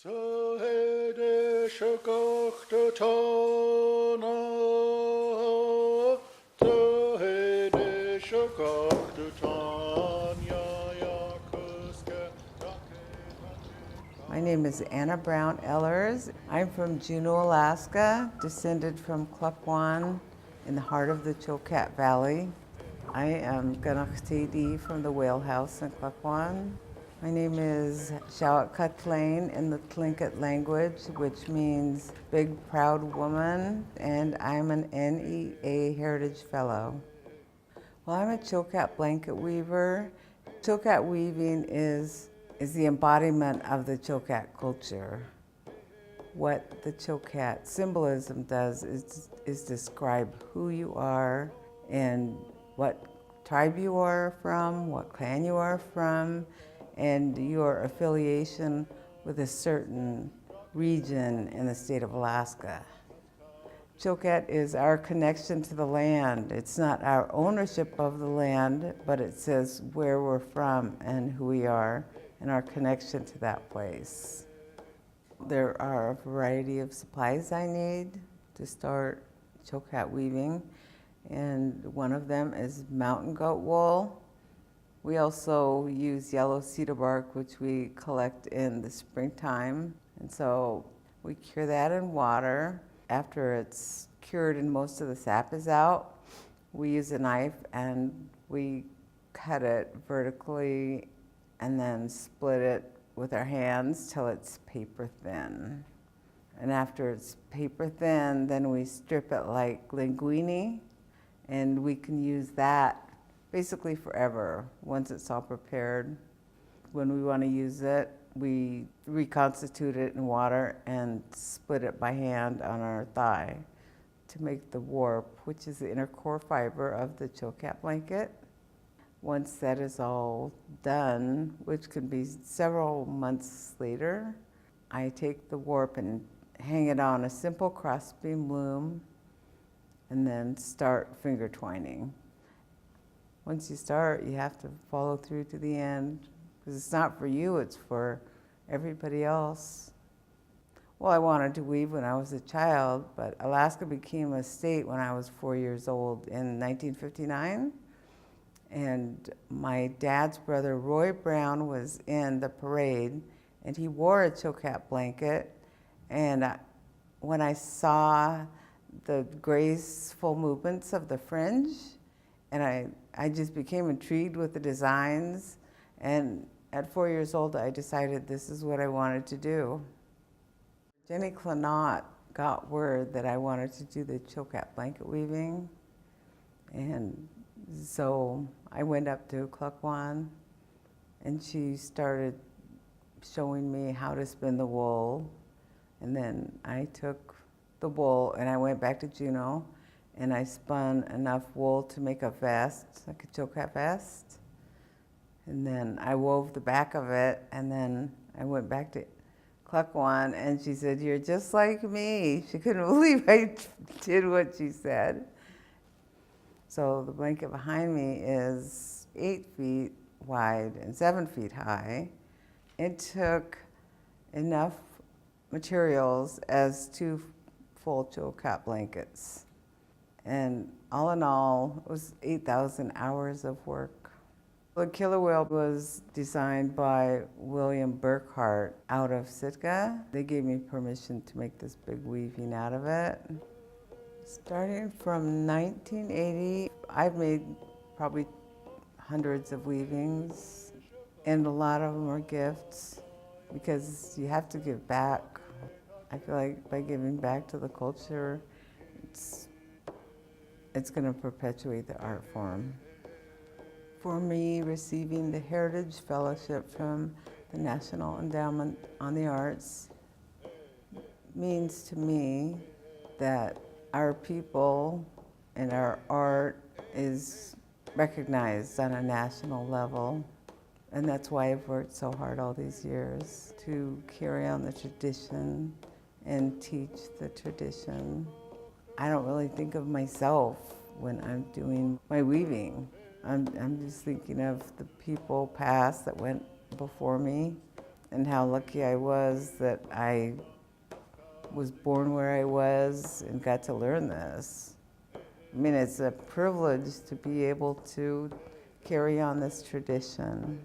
My name is Anna Brown Ehlers. I'm from Juneau, Alaska, descended from Klukwan in the heart of the Chilkat Valley. I am Ganakhtidi from the Whale House in Klukwan. My name is Chilkat in the Chilkat language, which means big proud woman, and I'm an NEA Heritage Fellow. Well, I'm a Chilkat blanket weaver. Chilkat weaving is the embodiment of the Chilkat culture. What the Chilkat symbolism does is describe who you are and what tribe you are from, what clan you are from, and your affiliation with a certain region in the state of Alaska. Chilkat is our connection to the land. It's not our ownership of the land, but it says where we're from and who we are and our connection to that place. There are a variety of supplies I need to start Chilkat weaving, and one of them is mountain goat wool. We also use yellow cedar bark, which we collect in the springtime, and so we cure that in water. After it's cured and most of the sap is out, we use a knife and we cut it vertically and then split it with our hands till it's paper thin. And after it's paper thin, then we strip it like linguine, and we can use that basically forever once it's all prepared. When we want to use it, we reconstitute it in water and split it by hand on our thigh to make the warp, which is the inner core fiber of the Chilkat blanket. Once that is all done, which could be several months later, I take the warp and hang it on a simple crossbeam loom and then start finger twining. Once you start, you have to follow through to the end, because it's not for you, it's for everybody else. Well, I wanted to weave when I was a child, but Alaska became a state when I was 4 years old in 1959. And my dad's brother, Roy Brown, was in the parade, and he wore a Chilkat blanket. And when I saw the graceful movements of the fringe, and I just became intrigued with the designs. And at 4 years old, I decided this is what I wanted to do. Jenny Clenott got word that I wanted to do the Chilkat blanket weaving. And so I went up to Klukwan, and she started showing me how to spin the wool. And then I took the wool and I went back to Juneau, and I spun enough wool to make a vest, like a Chilkat vest. And then I wove the back of it, and then I went back to Klukwan, and she said, "You're just like me." She couldn't believe I did what she said. So the blanket behind me is 8 feet wide and 7 feet high. It took enough materials as 2 full Chilkat blankets. And all in all, it was 8,000 hours of work. The killer whale was designed by William Burkhart out of Sitka. They gave me permission to make this big weaving out of it. Starting from 1980, I've made probably hundreds of weavings, and a lot of them are gifts because you have to give back. I feel like by giving back to the culture, it's going to perpetuate the art form. For me, receiving the Heritage Fellowship from the National Endowment on the Arts means to me that our people and our art is recognized on a national level. And that's why I've worked so hard all these years to carry on the tradition and teach the tradition. I don't really think of myself when I'm doing my weaving. I'm just thinking of the people past that went before me and how lucky I was that I was born where I was and got to learn this. I mean, it's a privilege to be able to carry on this tradition.